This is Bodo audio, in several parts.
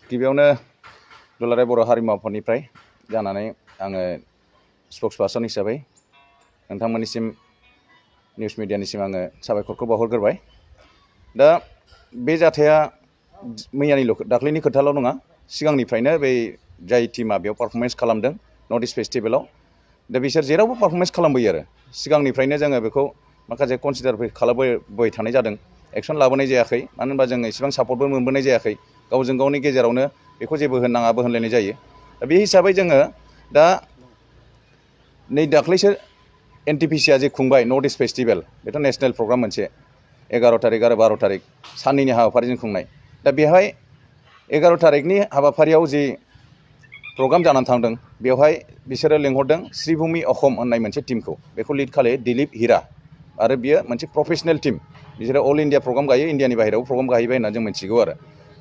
गिबियावनो दुलाराय बर' हारिमु आफादनिफ्राय जानानै आङो स्पक्स पार्सन हिसाबै नोंथांमोननिसिम निउस मिडियानिसिम आङो साबायखरखौ बावहरग्रोबाय। दा बे जाथाया दाख्लैनि खोथाल' नङा, सिगांनिफ्रायनो बे जाय टीमा बेयाव पारफरमेन्स खालामदों नर्थ इस्ट फेस्टिभेलाव, दा बिसोर जेरावबो पारफरमेन्स खालामबोयो आरो सिगांनिफ्रायनो जोङो बेखौ माखासे कनसिडार खालामबोबाय थानाय जादों, एक्सन लाबोनाय जायाखै। मानो होनबा जोङो इसेबां सापर्टबो मोनबोनाय जायाखै, गावजों गावनि गेजेरावनो बेखौ जेबो होननाङाबो होनलायनाय जायो। दा बे हिसाबै जोङो दा नै दाख्लैसो NTPC जे खुंबाय नर्थ इस्ट फेस्टिभेल, बेथ' नेसनेल प्रग्राम मोनसे 11 तारिख आरो 12 तारिख साननैनि हाबाफारिजों खुंनाय। दा बेवहाय 11 तारिखनि हाबाफारियाव जि प्रग्राम जानानै थांदों, बेवहाय बिसोरो लेंहरदों श्रीभूमि अखम होननाय मोनसे टीमखौ। बेखौ लिड खालायो दिलीप हिरा, आरो बियो मोनसे प्रफेसनेल टीम। बिसोरो अल इन्डिया प्रग्राम गायो, इन्डियानि बाहेरायाव प्रग्राम गाहैबाय होनना जों मिथिगौ आरो।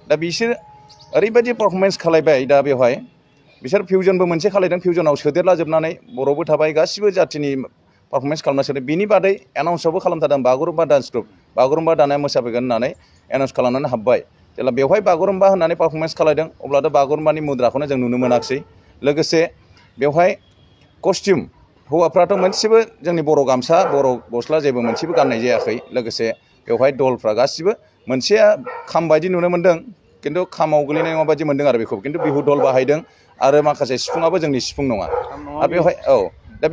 दा बिसोर ओरैबायदि पारफरमेन्स खालायबाय, दा बेवहाय बिसोर फिउजनबो मोनसे खालायदों, फिउजनाव सोदेरला जोबनानै बर'बो थाबाय, गासिबो जाथिनि पारफरमेन्स खालामना सोदों। बिनि बादै एनाउन्सआवबो खालामथारदों बागुरुम्बा डान्स ग्रुप, बागुरुम्बा दानाया मोसाफैगोन होननानै एनाउन्स खालामनानै हाबबाय। जेब्ला बेवहाय बागुरुम्बा होननानै पारफरमेन्स खालायदों, अब्लाथ' बागुरुम्बानि मुद्राखौनो जों नुनो मोनाखिसै। लोगोसे बेवहाय कस्टिउम, हौवाफ्राथ' मोनसेबो जोंनि बर' गामसा, बर' गस्ला जेबो मोनसेबो गाननाय जायाखै। लोगोसे बेवहाय दलफ्रा गासिबो मोनसेया खाम बायदि नुनो मोन्दों, खिन्थु खामाव गोलैनाय नङा बायदि मोन्दों आरो बेखौ, खिन्थु बिहु दल बाहायदों। आरो माखासे सिफुङाबो जोंनि सिफुं नङा। आरो बेवहाय दा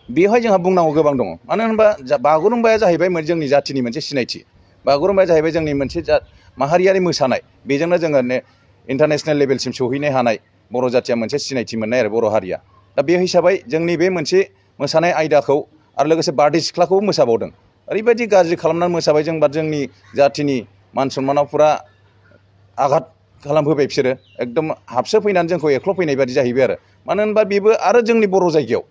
बेवहाय जोंहा बुंनांगौ गोबां दङ। मानो होनबा बागुरुम्बाया जाहैबाय जोंनि जाथिनि मोनसे सिनायथि। बागुरुम्बाया जाहैबाय जोंनि मोनसे माहारियारि मोसानाय, बेजोंनो जोङो इन्टारनेसनेल लेभेलसिम सौहैनो हानाय बर' जाथिया मोनसे सिनायथि मोननाय आरो बर' हारिया। दा बे हिसाबै जोंनि बे मोनसे मोसानाय आयदाखौ आरो लोगोसे बारदै सिख्लाखौबो मोसाबावदों। ओरैबायदि गाज्रि खालामनानै मोसाबाय जोंनि जाथिनि मान सन्मानाव फुरा आघात खालामहोबाय बिसोरो। एकदम हाबसो फैनानै जोंखौ एख्ल'फैनाय बायदि जाहैबाय आरो। मानो होनबा बेबो आरो जोंनि बर' जायगायाव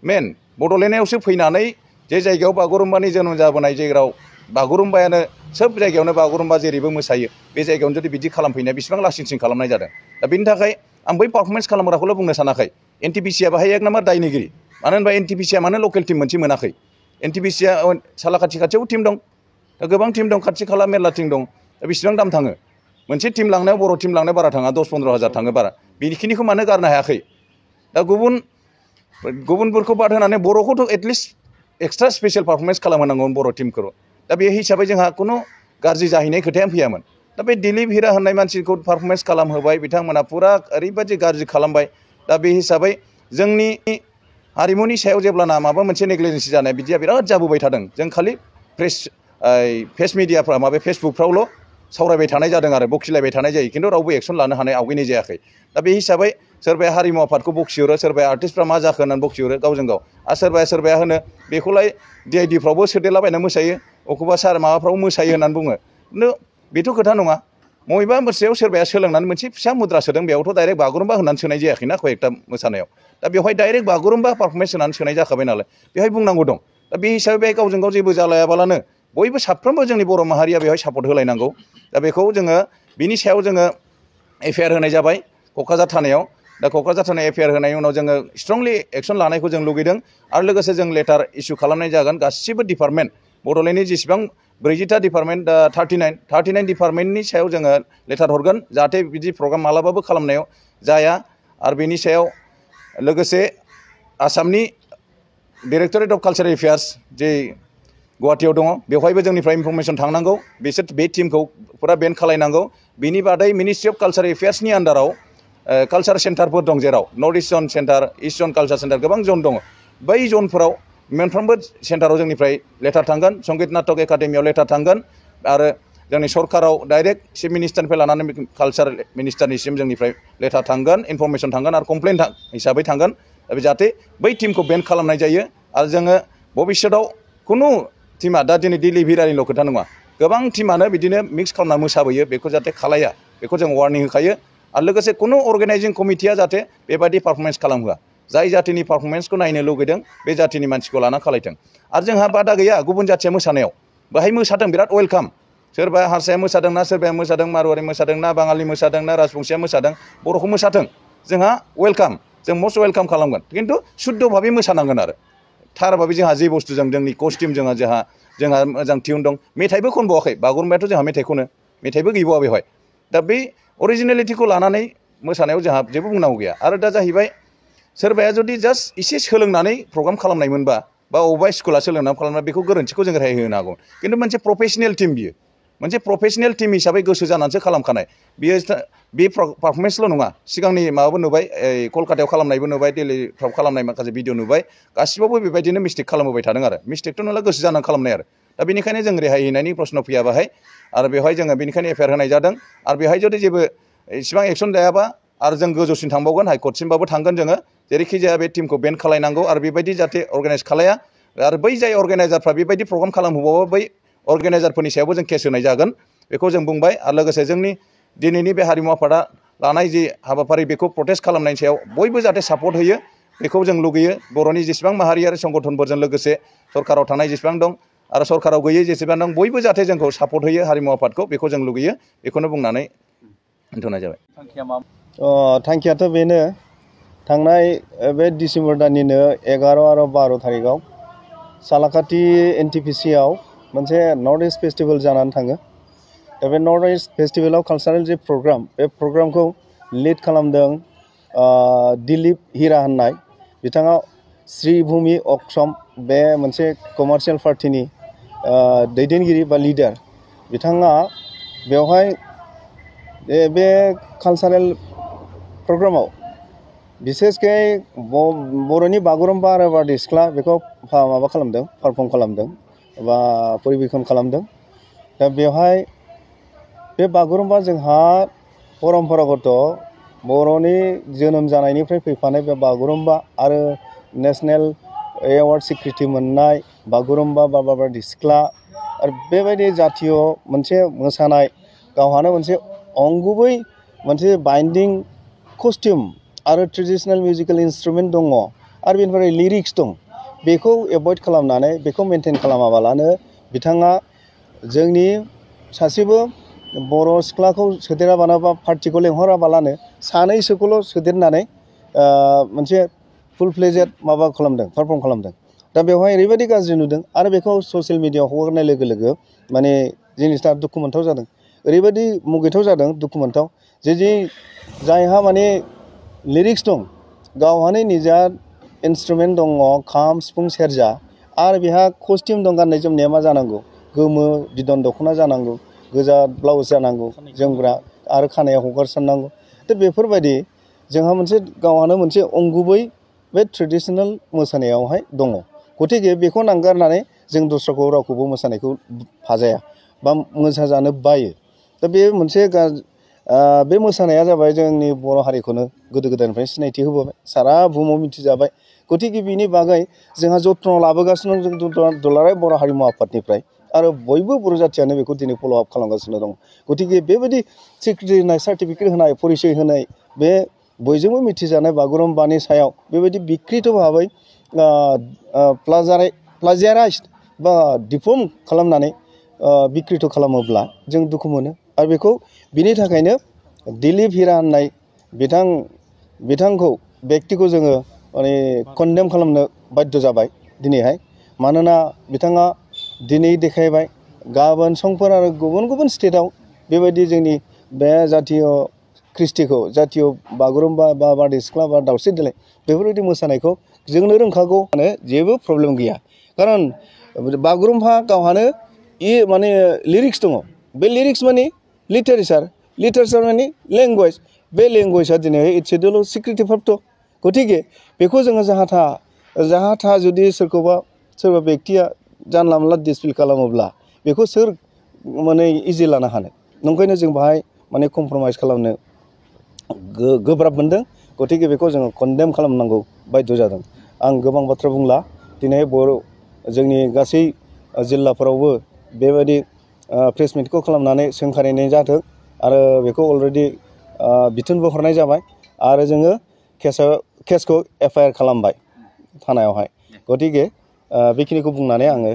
मेन बड'लेण्डआवसो फैनानै जे जायगायाव बागुरुम्बानि जोनोम जाबोनाय, जेराव बागुरुम्बायानो सोब जायगायावनो बागुरुम्बा जेरैबो मोसायो, बे जायगायावनो जुदि बिदि खालामफैनाया बेसिबां लासिंसिं खालामनाय जादों। दा बेनि थाखाय आं बै पारफरमेन्स खालामग्राखौल' बुंनो सानाखै, NTPC बाहाय एक नाम्बार दायनिगिरि। मानो होनबा NTPC मानो लकेल टीम मोनसे मोनाखै? NTPC सालाकाथि खाथियावबो टीम दं, दा गोबां टीम दं, खाथि खाला मेरला टीम दं। दा बेसेबां दाम थाङो मोनसे टीम लांनायाव? बर' टीम लांनायाव बारा थाङा, 10-15 हाजार थाङो बारा। बेखिनिखौ मानो गारनो हायाखै? दा गुबुनफोरखौ बाद होनानै बर'खौथ' एटलिस्ट एक्सट्रा स्पेसियेल पारफरमेन्स खालामहोनांगौमोन बर' टीमखौ। दा बे हिसाबै जोंहा खुनु गाज्रि जाहैनाय खोथायानो फैयामोन। दा बे दिलीप हिरा होननाय मानसिखौ पारफरमेन्स खालामहोबाय, बिथांमोना फुरा ओरैबायदि गाज्रि खालामबाय। दा बे हिसाबै जोंनि हारिमुनि सायाव जेब्लाना माबा मोनसे नेग्लिजेन्सि जानाय बिदिया बिराद जाबोबाय थादों। जों खालि फेस मिडियाफ्रा फेसबुकफ्रावल' सावरायबाय थानाय जादों आरो बखिलायबाय थानाय जायो, खिन्थु रावबो एक्सन लानो हानाय आवगायनाय जायाखै। दा बे हिसाबै सोरबाया हारिमु आफादखौ बखिहरो, सोरबाया आर्टिस्टफ्रा मा जाखो होननानै बखिहरो गावजों गाव, आरो सोरबाया होनो बेखौलाय DID फ्रावबो सोदेरलाबायना मोसायो, अखौबा माबाफ्रावबो मोसायो होननानै बुङो। खिन्थु बेथ' खोथा नङा। बबेबा मोनसेयाव सोरबाया सोलोंनानै मोनसे फिसा मुद्रा सोदों, बेयावथ' डाइरेक्ट बागुरुम्बा होननानै सोनाय जायाखैना कयेकटा मोसानायाव। दा बेवहाय डाइरेक्ट बागुरुम्बा पारफरमेन्स होनानै सोनाय जाखाबाय नालाय, बेवहाय बुंनांगौ दं। दा बे हिसाबै बेहाय गावजों गाव जेबो जालायाबालानो बयबो साफ्रोमबो जोंनि बर' माहारिया बेवहाय सापर्ट होलायनांगौ। दा बेखौ जोङो बिनि सायाव जोङो FIR होनाय जाबाय क'क्राझार थानायाव। दा क'क्राझार थानायाव FIR होनायनि उनाव जोङो स्ट्रंलि एक्सन लानायखौ जों लुगैदों। आरो लोगोसे जों लेटार इसु खालामनाय जागोन गासिबो डिपार्टमेन्ट, बड'लेण्डनि जेसेबां 40टा डिपार्टमेन्ट, दा 39 डिपार्टमेन्टनि सायाव जोङो लेटार हरगोन, जाहाथे बिदि प्रग्राम मालाबाबो खालामनायाव जाया। आरो बेनि सायाव लोगोसे आसामनि डाइरेक्टरेट अफ कालचारेल एफेयार्स जे गुवाहाटियाव दङ, बेवहायबो जोंनिफ्राय इनफरमेसन थांनांगौ। बिसोर बे टीमखौ फुरा बेन खालायनांगौ। बिनि बादै मिनिस्ट्रि अफ कालचार एफेयार्सनि आन्दाराव कालचार सेन्टारफोर दं, जेराव नर्थ इस्ट जन सेन्टार, इस्ट जन कालचार सेन्टार, गोबां जन दङ। बै जनफोराव मोनफ्रोमबो सेन्टाराव जोंनिफ्राय लेटार थांगोन, संगित नाटक एकाडेमियाव लेटार थांगोन, आरो जोंनि सरकाराव डाइरेक्ट चिफ मिनिस्टारनिफ्राय लानानै कालचार मिनिस्टारनिसिम जोंनिफ्राय लेटार थांगोन, इनफरमेसन थांगोन आरो कमप्लेन हिसाबै थांगोन, जाहाथे बै टीमखौ बेन खालामनाय जायो। आरो जोङो भबिष्यतआव खुनु टीमा, दा दिनै दिलीप हिरानिल' खोथा नङा, गोबां टीमानो बिदिनो मिक्स खालामना मोसाबोयो, बेखौ जाहाथे खालाया, बेखौ जों वार्निं होखायो। आरो लोगोसे खुनु अर्गेनाइजिं कमिटिया जाहाथे बेबायदि पारफरमेन्स खालामहोआ। जाय जातिनि पारफरमेन्सखौ नायनो लुगैदों बे जातिनि मानसिखौ लाना खालायथों। आरो जोंहा बादा गैया गुबुन जाथिया मोसानायाव, बेहाय मोसादों बिराद वेलकाम। सोरबा हारसाया मोसादोंना, सोरबाया मोसादों, मारवारि मोसादोंना, बाङालि मोसादोंना, राजबंसिया मोसादों, बर'खौ मोसाथों, जोंहा वेलकाम, जों मस्ट वेलकाम खालामगोन। खिन्थु शुद्ध भाबै मोसानांगोन आरो थार भाबै जोंहा जे बुस्थुजों जोंनि कस्टिउम जोंहा मोजां टिउन दं, मेथाइबो खनबावाखै। बागुरुम्बायाथ' जोंहा मेथाइ खनो, मेथाइबो गैबावा बेवहाय। दा बे अरिजिनेलिटिखौ लानानै मोसानायाव जोंहा जेबो बुंनांगौ गैया आरो दा जाहैबाय सोरबाया जुदि जास्ट एसे सोलोंनानै प्रग्राम खालामनायमोनबा बा अबेबा स्कुला सोलोंनानै खालामना बेखौ गोरोन्थिखौ जों रेहाय होनो हागौ खिन्थु मोनसे प्रफेसनेल टीम बियो मोनसे प्रफेसनेल टीम हिसाबै गोसो जानानैसो खालामखानाय बियो बे पारफरमेन्सल' नङा सिगांनि माबाबो नुबाय कलकातायाव खालामनायबो नुबाय दिल्लीफ्राव खालामनाय माखासे भिडिअ नुबाय गासिबावबो बेबायदिनो मिस्टेक खालामबोबाय थादों आरो मिस्टेकथ' नंला गोसो जानानै खालामनाय आरो दा बेनिखायनो जों रेहाय हैनायनि प्रश्न फैया बाहाय आरो बेवहाय जोङो बेनिखायनो एफआइआर होनाय जादों आरो बेवहाय जुदि जेबो इसिबां एक्सन जायाबा आरो जों गोजौसिन थांबावगोन हाइकर्टसिमबाबो थांगोन जोङो जेरैखि जाया बे टीमखौ बेन खालायनांगौ आरो बेबायदि जाहाथे अर्गानाइज खालाया आरो बै जाय अर्गानाइजारफ्रा बेबायदि प्रग्राम खालामहोबावो बै अर्गानाइजारफोरनि सायावबो जों केस होनाय जागोन बेखौ जों बुंबाय आरो लोगोसे जोंनि दिनैनि बे हारिमु आफादा लानाय जि हाबाफारि बेखौ प्रटेस्ट खालामनायनि सायाव बयबो जाहाथे सापर्ट होयो बेखौ जों लुगैयो बर'नि जेसेबां माहारियारि संगठनफोरजों लोगोसे सरकाराव थानाय जेसेबां दं आरो सरकाराव गैयै जेसेबां दं बयबो जाहाथे जोंखौ सापर्ट होयो हारिमु आफादखौ बेखौ जों लुगैयो बेखौनो बुंनानै दोनथ'नाय जाबाय थांखियाथ' बेनो थांनाय बे डिसेम्बर दाननिनो 11 आरो 12 थारिखआव सालाकाटि NTPC-आव मोनसे नर्थ इस्ट फेस्टिभेल जानानै थाङो दा बे नर्थ इस्ट फेस्टिभेलाव कालचारेल जे प्रग्राम बे प्रग्रामखौ लिड खालामदों दिलीप हिरा होननाय बिथाङा श्रीभूमि अक्षम बे मोनसे कमार्शियेल पार्टिनि दैदेनगिरि बा लिडार बिथाङा बेवहाय बे कालचारेल प्रग्रामाव बिसेसकै बर'नि बागुरुम्बा आरो बारदै सिख्ला बेखौ माबा खालामदों पारफर्म खालामदों बा परिबेखन खालामदों दा बेवहाय बे बागुरुम्बा जोंहा परम्परागत बर'नि जोनोम जानायनिफ्राय फैफानाय बे बागुरुम्बा आरो नेशनेल एवार्ड स्वीकृति मोननाय बागुरुम्बा बा बारदै सिख्ला आरो बेबायदि जातीय मोनसे मोसानाय गावहानो मोनसे अंगुबै मोनसे बाइन्डिं कस्टिउम आरो ट्रेडिशनेल मिउजिकेल इन्स्ट्रुमेन्ट दङ आरो बेनिफ्राय लिरिक्स दं बेखौ एभयड खालामनानै बेखौ मेनटेन खालामाबालानो बिथाङा जोंनि सासेबो बर' सिख्लाखौ सोदेराबानो बा पार्टिखौ लेंहराबालानो सानैसोखौल' सोदेरनानै मोनसे फुल फ्लेजेड माबा खालामदों पारफर्म खालामदों दा बेवहाय ओरैबायदि गाज्रि नुदों आरो बेखौ ससियेल मिडियाआव हगारनाय लोगो लोगो माने जिनिसा दुखु मोनथाव जादों ओरैबायदि मुगैथाव जादों दुखु मोनथाव जे जायहा माने लिरिक्स दं गावहानो निजा इन्सट्रुमेन्ट दङ खाम सिफुं सेरजा आरो बेहा कस्टिउम दं गाननाय जोमनाया मा जानांगौ गोमो बिदन दख'ना जानांगौ गोजा ब्लाउस जानांगौ जोमग्रा आरो खानायाव हगारसारनांगौ दा बेफोरबायदि जोंहा मोनसे गावहानो मोनसे अंगुबै बे ट्रेडिशनेल मोसानायावहाय दङ गतिके बेखौ नागारनानै जों दस्राखौ रावखौबो मोसानायखौ फाजाया बा मोसाजानो बायो दा बे मोनसे बे मोसानाया जाबाय जोंनि बर' हारिखौनो गोदो गोदायनिफ्राय सिनायथि होबोबाय सारा बुहुमाव मिथिजाबाय गतिके बिनि बागै जोंहा जत्न लाबोगासिनो दं जों दुलाराय बर' हारिमु आफादनिफ्राय आरो बयबो बर' जाथियानो बेखौ दिनै फल' आप खालामगासिनो दं गतिके बेबायदि स्वीकृति होनाय सार्टिफिकेट होनाय परिचय होनाय बे बयजोंबो मिथिजानाय बागुरुम्बानि सायाव बेबायदि बिकृत भाबै प्लाजियाराइज्ड बा डिफर्म खालामनानै बिकृत खालामोब्ला जों दुखु मोनो आरो बेखौ बिनि थाखायनो दिलीप हिरा होननाय बिथांखौ व्यक्तिखौ जोङो माने कन्डेम खालामनो बाध्य जाबाय दिनैहाय मानोना बिथाङा दिनै देखायबाय गाबोन समफोर आरो गुबुन गुबुन स्टेटआव बेबायदि जोंनि बे जातीय कृष्टिखौ जातीय बागुरुम्बा बा बारदै सिख्ला बा दावस्रि देलाय बेफोरबायदि मोसानायखौ जोंनो रोंखागौ माने जेबो प्रब्लेम गैया खारन बागुरुम्बा गावहानो माने लिरिक्स दङ बे लिरिक्स माने लिटारेचार माने लेंगुवेज बे लेंगुवेजआ दिनै एसेदोल' स्वीकृति प्राप्त गतिके बेखौ जोङो जाहा था जुदि सोरबा व्यक्तिया जानला मोनला डिसप्ले खालामोब्ला बेखौ सोर माने इजि लानो हानो नंखायनो जों बाहाय माने कमप्रमाइज खालामनो गोब्राब मोनदों गतिके बेखौ जोङो कन्डेम खालामनांगौ बाध्य जादों आं गोबां बाथ्रा बुंला दिनै जोंनि गासै जिल्लाफोरावबो बेबायदि प्रेस मिटखौ खालामनानै सोंखारिनाय जाथों आरो बेखौ अलरेडि बिथोनबो हरनाय जाबाय आरो जोङो केसखौ एफआइआर खालामबाय थानायावहाय गतिके बेखिनिखौ बुंनानै आङो